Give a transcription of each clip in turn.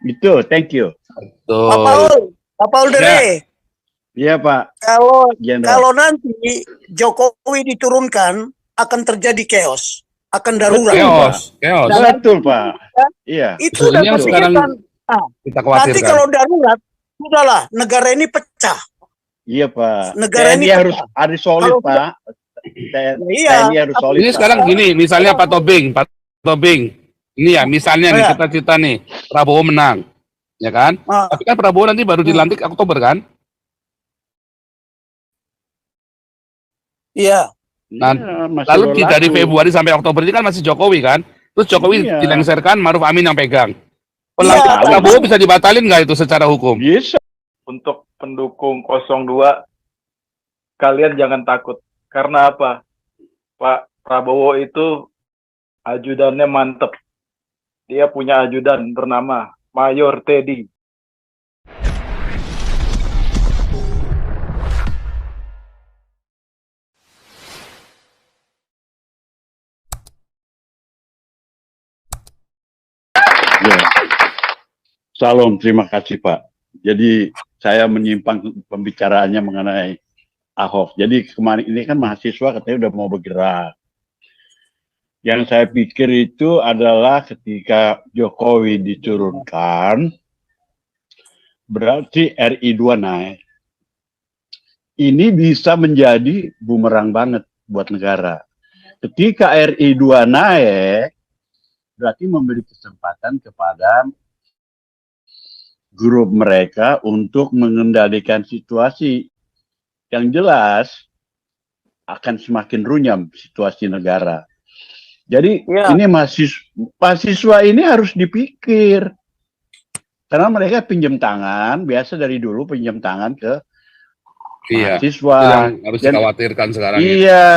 Itu, thank you. Pak Paul Dere. Iya Pak. Kalau nanti Jokowi diturunkan akan terjadi chaos, akan darurat. Chaos. Betul Pak. Iya. Itu udah sekarang kita khawatirkan. Nanti kalau darurat, sudahlah negara ini pecah. Iya Pak. Negara ini harus solid Pak. TNI harus solid. Ini sekarang gini, misalnya Pak Tobing, ini ya misalnya nih kita nih Prabowo menang, ya kan? Tapi kan Prabowo nanti baru dilantik Oktober kan? Iya. Nah, lalu dari Februari sampai Oktober ini kan masih Jokowi kan? Terus Jokowi dilengserkan, Maruf Amin yang pegang. Prabowo bisa dibatalin nggak itu secara hukum? Bisa. Untuk pendukung 02, kalian jangan takut. Karena apa? Pak Prabowo itu ajudannya mantep. Dia punya ajudan bernama Mayor Teddy. Ya. Salam, terima kasih Pak. Jadi saya menyimpang pembicaraannya mengenai Ahok. Jadi kemarin ini kan mahasiswa katanya udah mau bergerak. Yang saya pikir itu adalah ketika Jokowi diturunkan, berarti RI2 naik. Ini bisa menjadi bumerang banget buat negara. Ketika RI2 naik, berarti memberi kesempatan kepada grup mereka untuk mengendalikan situasi. Yang jelas akan semakin runyam situasi negara. Jadi ini mahasiswa ini harus dipikir. Karena mereka pinjam tangan, biasa dari dulu pinjam tangan ke mahasiswa. Yang harus dikhawatirkan sekarang. Iya,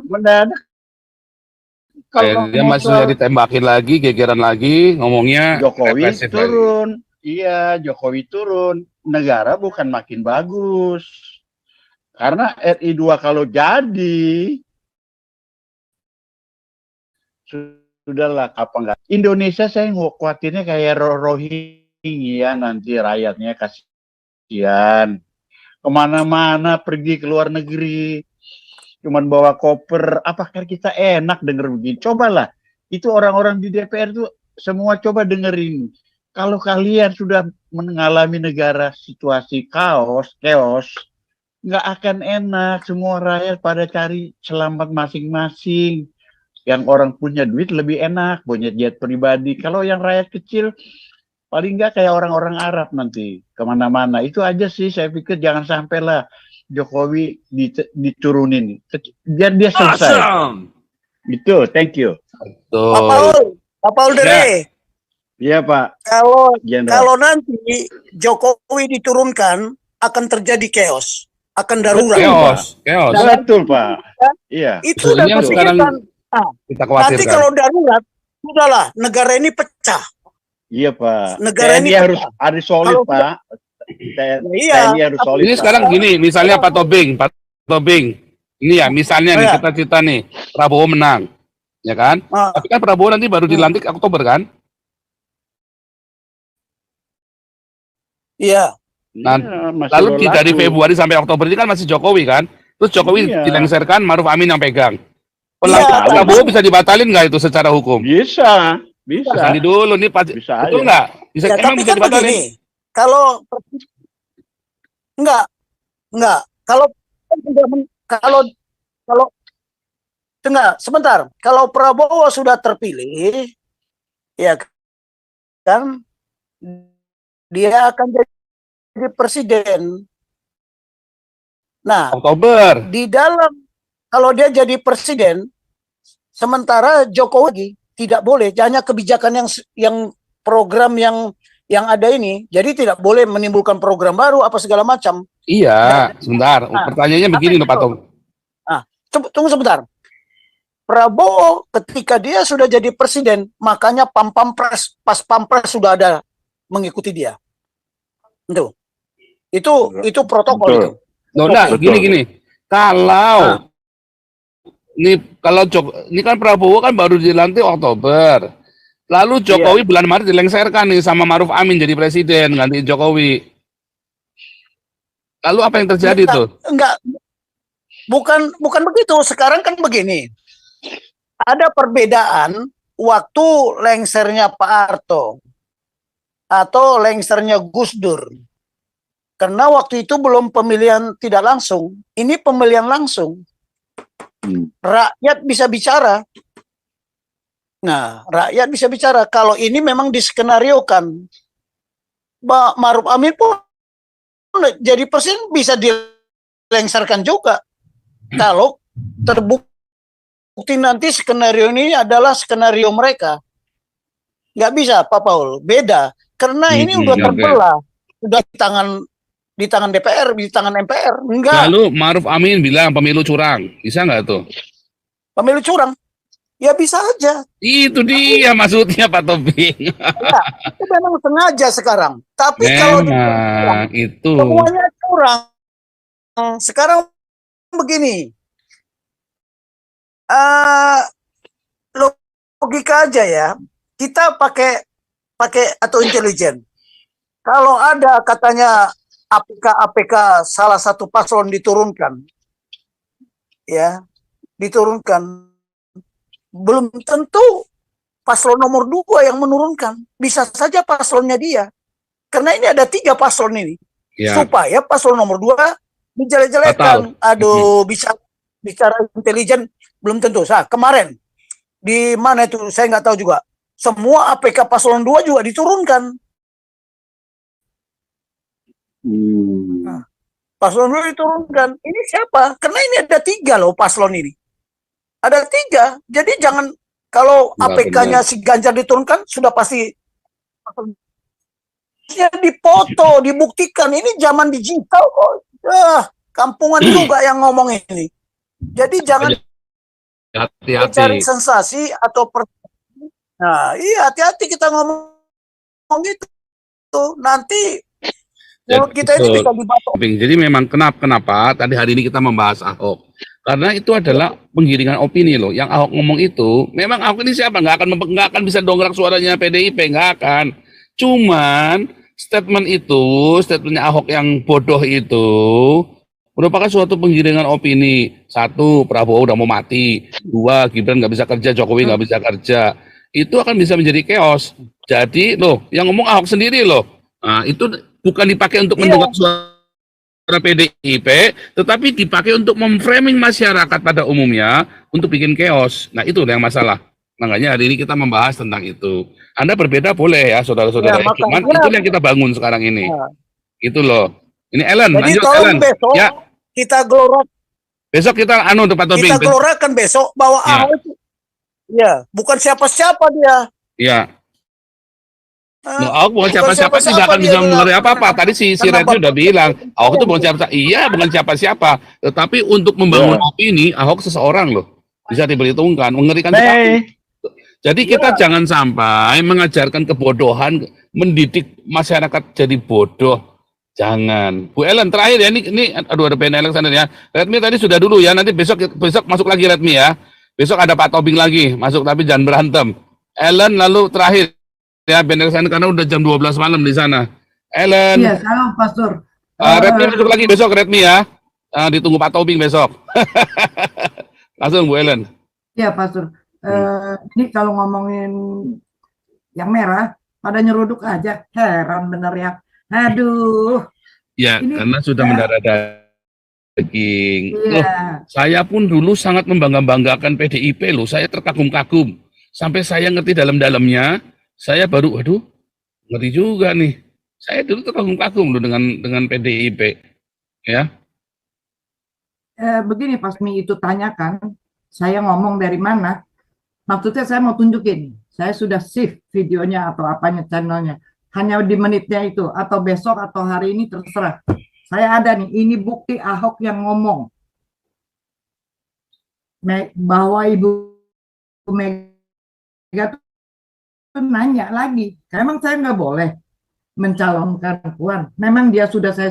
mendadak. Kalau dia masih ditembakin lagi, gegeran lagi, ngomongnya Jokowi turun. Iya, Jokowi turun. Negara bukan makin bagus. Karena RI2 kalau jadi, sudahlah, apa enggak. Indonesia saya khawatirnya kayak Rohingya nanti rakyatnya kasihan. Kemana-mana pergi ke luar negeri. Cuman bawa koper, apakah kita enak denger begini? Cobalah, itu orang-orang di DPR tuh semua coba dengerin. Kalau kalian sudah mengalami negara situasi chaos, nggak akan enak. Semua rakyat pada cari selamat masing-masing. Yang orang punya duit lebih enak, punya jet pribadi. Kalau yang rakyat kecil, paling nggak kayak orang-orang Arab nanti, kemana-mana. Itu aja sih, saya pikir jangan sampailah Jokowi diturunin. Biar dia selesai. Awesome. Itu, thank you. Pak Paul Dere. Iya Pak. Kalau nanti Jokowi diturunkan, akan terjadi chaos, akan darurat. Chaos. Betul Pak. Iya. Itu udah sekarang kita khawatirkan. Nanti kalau darurat, sudahlah negara ini pecah. Iya Pak. Negara ini harus solid Pak. TNI harus solid. Ini sekarang gini, misalnya Pak Tobing, ini ya misalnya nih kita nih Prabowo menang, ya kan? Tapi kan Prabowo nanti baru dilantik Oktober kan? Iya. Nah, lalu dari Februari sampai Oktober ini kan masih Jokowi kan? Terus Jokowi dilengserkan, Maruf Amin yang pegang. Prabowo bisa dibatalin nggak itu secara hukum? Bisa. Nanti dulu nih bisa betul nggak? Bisa, ya, emang bisa dibatalin? Begini, kalau enggak, kalau sebentar, kalau Prabowo sudah terpilih, ya kan, dia akan jadi presiden. Nah, Oktober. Di dalam, kalau dia jadi presiden, sementara Jokowi tidak boleh, hanya kebijakan yang program yang ada ini, jadi tidak boleh menimbulkan program baru apa segala macam. Iya, sebentar. Pertanyaannya begini loh Pak Tom. Nah, tunggu sebentar. Prabowo ketika dia sudah jadi presiden, makanya pas pampres sudah ada mengikuti dia. Itu protokol itu. Nah, gini. Kalau ini kan Prabowo kan baru dilantik Oktober. Lalu Jokowi bulan Maret dilengsarkan nih sama Maruf Amin jadi presiden ganti Jokowi. Lalu apa yang terjadi tuh? Enggak, bukan begitu. Sekarang kan begini. Ada perbedaan waktu lengsernya Pak Harto atau lengsernya Gus Dur. Karena waktu itu belum pemilihan tidak langsung. Ini pemilihan langsung. Rakyat bisa bicara. Nah, rakyat bisa bicara. Kalau ini memang diskenariokan. Maruf Amin pun jadi presiden bisa dilengsarkan juga. Kalau terbukti nanti skenario ini adalah skenario mereka. Nggak bisa, Pak Paul. Beda. Karena ini udah terbelah. Udah di tangan DPR, di tangan MPR. Enggak. Lalu Maruf Amin bilang pemilu curang. Bisa nggak tuh? Pemilu curang. Ya bisa aja. Itu dia maksudnya Pak Tobing. Ya, itu memang sengaja sekarang. Tapi kalau itu semuanya curang. Sekarang begini. Logika aja ya. Kita pakai atau intelijen. Kalau ada katanya APK salah satu paslon diturunkan. Ya, diturunkan. Belum tentu paslon nomor 2 yang menurunkan. Bisa saja paslonnya dia. Karena ini ada 3 paslon ini. Ya. Supaya paslon nomor 2 dijelek-jelekan. Aduh, bicara intelijen belum tentu. Kemarin di mana itu saya nggak tahu juga. Semua APK paslon 2 juga diturunkan. Nah, paslon 2 diturunkan. Ini siapa? Karena ini ada 3 loh paslon ini. Ada 3, jadi jangan kalau APK-nya si Ganjar diturunkan sudah pasti ya dipoto, dibuktikan. Ini zaman digital kok. Kampungan juga yang ngomong ini. Jadi jangan cari sensasi atau nah, iya hati-hati kita ngomong gitu. Nanti mulut kita ini bisa dibatok. Jadi memang kenapa tadi hari ini kita membahas Ahok? Karena itu adalah penggiringan opini loh. Yang Ahok ngomong itu, memang Ahok ini siapa? Nggak akan bisa dongkrak suaranya PDIP, nggak akan. Cuman statementnya Ahok yang bodoh itu merupakan suatu penggiringan opini. 1, Prabowo udah mau mati. 2, Gibran nggak bisa kerja, Jokowi nggak bisa kerja. Itu akan bisa menjadi chaos. Jadi loh, yang ngomong Ahok sendiri loh. Nah, itu bukan dipakai untuk mendongkrak suara PDIP, tetapi dipakai untuk memframing masyarakat pada umumnya untuk bikin chaos. Nah, itu yang masalah. Makanya hari ini kita membahas tentang itu. Anda berbeda boleh ya, saudara-saudara. Ya, cuman itu yang kita bangun sekarang ini. Ya. Itu loh. Ini Ellen, jadi lanjut Ellen. Besok ya. Kita gelorak. Besok kita Pak Tobing. Kita gelorakan besok bahwa Ahok itu ya, bukan siapa-siapa dia. Iya. Ahok bukan siapa-siapa, tidak akan bisa mengerti apa-apa. Tadi si Redmi udah bilang, Ahok itu bukan siapa-siapa. Iya, bukan siapa-siapa. Tetapi untuk membangun opini, Ahok seseorang loh. Bisa diperhitungkan, mengerikan sekali. Jadi kita jangan sampai mengajarkan kebodohan, mendidik masyarakat jadi bodoh. Jangan. Bu Ellen, terakhir ya, ini aduh ada Ben Alexander ya. Redmi tadi sudah dulu ya, nanti besok masuk lagi Redmi ya. Besok ada Pak Tobing lagi, masuk tapi jangan berantem. Ellen lalu terakhir. Ya, Ben Alexander karena udah jam 12 malam di sana. Ellen. Iya, salam Pastor. Redmi masuk lagi besok Redmi ya. Ditunggu Pak Tobing besok. Langsung Bu Ellen. Iya, Pastor. Ini kalau ngomongin yang merah, pada nyeruduk aja. Heran bener ya. Aduh. Ya, ini, karena sudah mendarah daging. Iya. Loh, saya pun dulu sangat membanggakan PDIP loh. Saya terkagum-kagum. Sampai saya ngerti dalam-dalamnya. Saya baru, waduh, ngeri juga nih. Saya dulu terkagum-kagum loh dengan PDIP, ya. Begini Pas Mi itu tanyakan, saya ngomong dari mana? Maksudnya saya mau tunjukin, saya sudah save videonya atau apanya channelnya, hanya di menitnya itu, atau besok atau hari ini terserah. Saya ada nih, ini bukti Ahok yang ngomong bahwa Ibu Mega nanya lagi, memang saya nggak boleh mencalonkan Puan. Memang dia sudah saya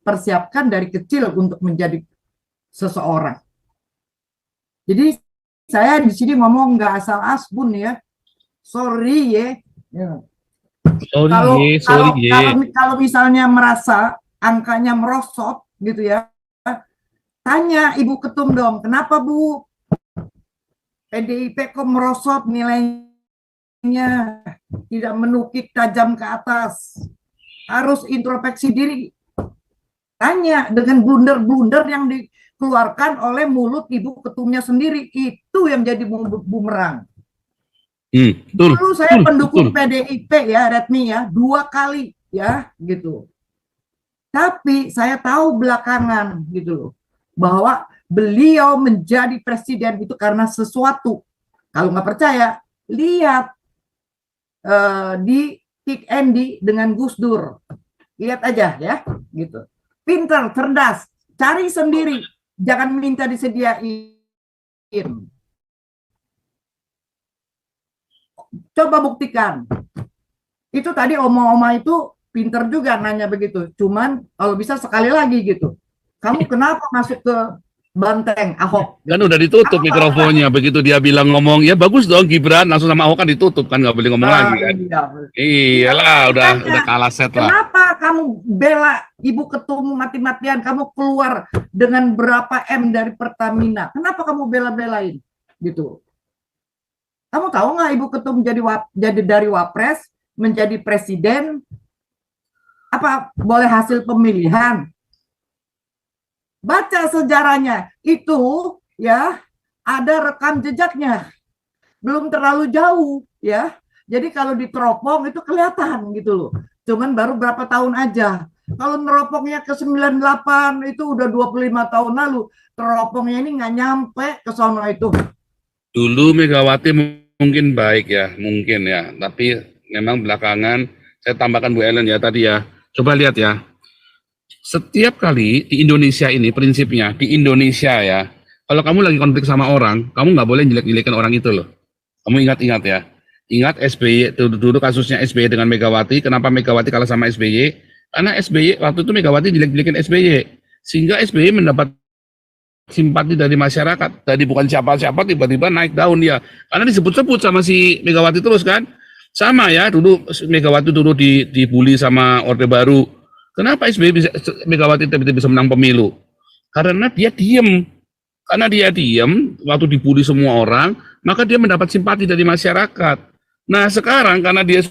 persiapkan dari kecil untuk menjadi seseorang. Jadi saya di sini ngomong nggak asal asbun ya. Sorry ya. Sorry Kalau ye, sorry ye. kalau misalnya merasa angkanya merosot gitu ya, tanya Ibu Ketum dong, kenapa Bu PDIP kok merosot nilainya, tidak menukik tajam ke atas, harus introspeksi diri. Tanya dengan blunder-blunder yang dikeluarkan oleh mulut Ibu Ketumnya sendiri, itu yang jadi bumerang. Betul, Dulu saya betul, pendukung betul. PDIP ya, Retmi ya, 2 kali ya, gitu. Tapi saya tahu belakangan gitu loh, bahwa beliau menjadi presiden itu karena sesuatu. Kalau nggak percaya, lihat di Kick Andy dengan Gus Dur. Lihat aja ya, gitu. Pinter, cerdas, cari sendiri, jangan minta disediain. Coba buktikan. Itu tadi oma-oma itu pinter juga nanya begitu. Cuman kalau bisa sekali lagi gitu. Kamu kenapa masuk ke Banteng Ahok? Kan udah ditutup mikrofonnya, begitu dia bilang ngomong, ya bagus dong Gibran, langsung sama Ahok kan ditutup kan, nggak boleh ngomong lagi kan. Iya. Iyalah, udah kalah set lah. Kenapa kamu bela Ibu Ketum mati-matian? Kamu keluar dengan berapa M dari Pertamina? Kenapa kamu bela-belain gitu? Kamu tahu nggak Ibu Ketum jadi dari Wapres menjadi presiden? Apa boleh hasil pemilihan? Baca sejarahnya itu ya, ada rekam jejaknya, belum terlalu jauh ya. Jadi kalau diteropong itu kelihatan gitu loh. Cuman baru berapa tahun aja. Kalau neropongnya ke 98 itu udah 25 tahun lalu. Teropongnya ini nggak nyampe ke sono itu. Dulu Megawati mungkin baik ya, mungkin ya. Tapi memang belakangan, saya tambahkan Bu Ellen ya tadi ya. Coba lihat ya. Setiap kali di Indonesia ini prinsipnya, di Indonesia ya, kalau kamu lagi konflik sama orang, kamu nggak boleh jelek-jelekin orang itu loh. Kamu ingat-ingat ya. Ingat SBY, dulu kasusnya SBY dengan Megawati, kenapa Megawati kalah sama SBY? Karena SBY, waktu itu Megawati jelek-jelekin SBY. Sehingga SBY mendapat simpati dari masyarakat. Tadi bukan siapa-siapa, tiba-tiba naik daun dia. Karena disebut-sebut sama si Megawati terus kan. Sama ya, dulu Megawati dulu dibully sama Orde Baru. Kenapa Megawati tiba-tiba bisa menang pemilu? Karena dia diem. Karena dia diem, waktu dibully semua orang, maka dia mendapat simpati dari masyarakat. Nah sekarang karena dia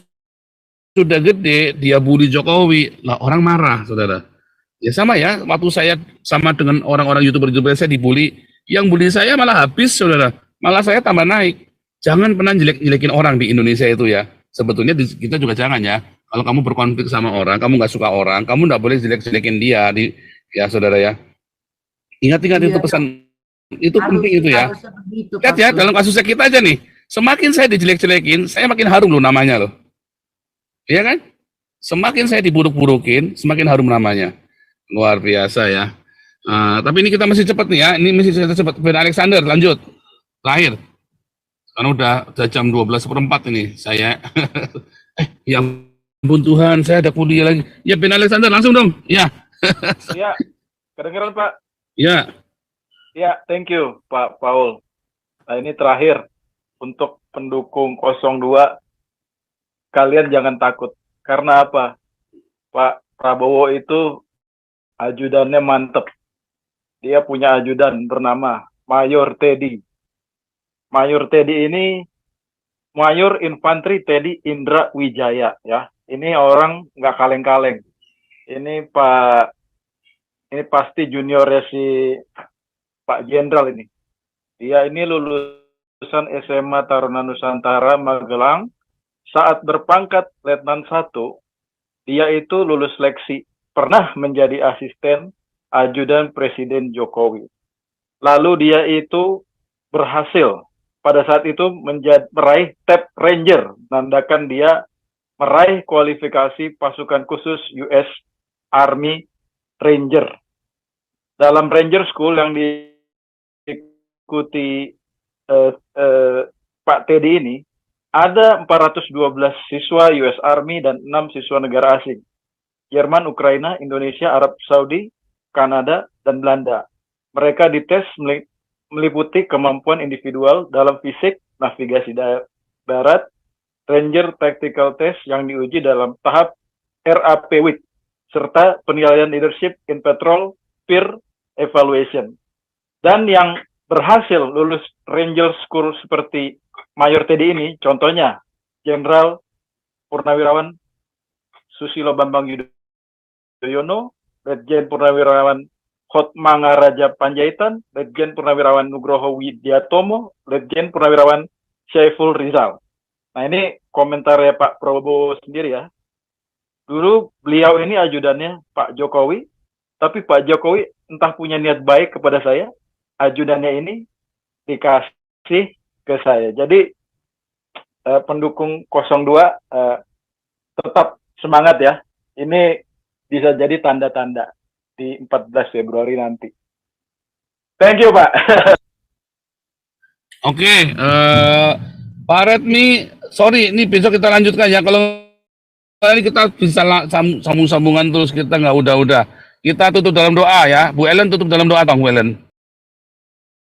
sudah gede, dia bully Jokowi, lah orang marah, saudara. Ya sama ya, waktu saya sama dengan orang-orang YouTuber saya dibully, yang bully saya malah habis, saudara. Malah saya tambah naik. Jangan pernah jelek-jelekin orang di Indonesia itu ya. Sebetulnya kita juga jangan ya. Kalau kamu berkonflik sama orang, kamu nggak suka orang, kamu nggak boleh jelek-jelekin dia, ya saudara ya. Ingat-ingat itu pesan, itu penting itu ya. Lihat ya, dalam kasusnya kita aja nih, semakin saya dijelek-jelekin, saya makin harum loh namanya loh. Iya kan? Semakin saya diburuk-burukin, semakin harum namanya. Luar biasa ya. Tapi ini kita masih cepat nih ya, ini masih cepat. Ben Alexander, lanjut. Terakhir. Karena udah jam 12:04 ini, saya. Yang ampun Tuhan, saya ada kuliah lagi. Ya Ben Alexander, langsung dong. Ya. Iya, kedengeran Pak? Ya. Ya, thank you Pak Paul. Nah ini terakhir, untuk pendukung 02, kalian jangan takut. Karena apa? Pak Prabowo itu ajudannya mantep. Dia punya ajudan bernama Mayor Teddy. Mayor Teddy ini Mayor Infanteri Teddy Indra Wijaya ya. Ini orang nggak kaleng-kaleng. Ini pasti juniornya si Pak Jenderal ini. Dia ini lulusan SMA Taruna Nusantara Magelang. Saat berpangkat Letnan 1, dia itu lulus seleksi. Pernah menjadi asisten ajudan Presiden Jokowi. Lalu dia itu berhasil pada saat itu meraih Tab Ranger. Nandakan dia meraih kualifikasi pasukan khusus US Army Ranger. Dalam Ranger School yang diikuti Pak Teddy ini, ada 412 siswa US Army dan 6 siswa negara asing. Jerman, Ukraina, Indonesia, Arab Saudi, Kanada, dan Belanda. Mereka dites meliputi kemampuan individual dalam fisik, navigasi darat, Ranger Tactical Test yang diuji dalam tahap RAP Week, serta penilaian leadership in patrol peer evaluation. Dan yang berhasil lulus Ranger School seperti Mayor TDI ini, contohnya Jenderal Purnawirawan Susilo Bambang Yudhoyono, Letjen Purnawirawan Hotmangaraja Panjaitan, Letjen Purnawirawan Nugroho Widyatomo, Letjen Purnawirawan Syaiful Rizal. Nah, ini komentarnya Pak Prabowo sendiri ya. Dulu beliau ini ajudannya Pak Jokowi, tapi Pak Jokowi entah punya niat baik kepada saya, ajudannya ini dikasih ke saya. Jadi pendukung 02 tetap semangat ya. Ini bisa jadi tanda-tanda di 14 Februari nanti. Thank you, Pak. Oke, Pak Redmi, sorry, ini besok kita lanjutkan ya. Kalau ini kita bisa sambung-sambungan terus, kita nggak udah. Kita tutup dalam doa ya. Bu Ellen tutup dalam doa, Bang Bu Ellen.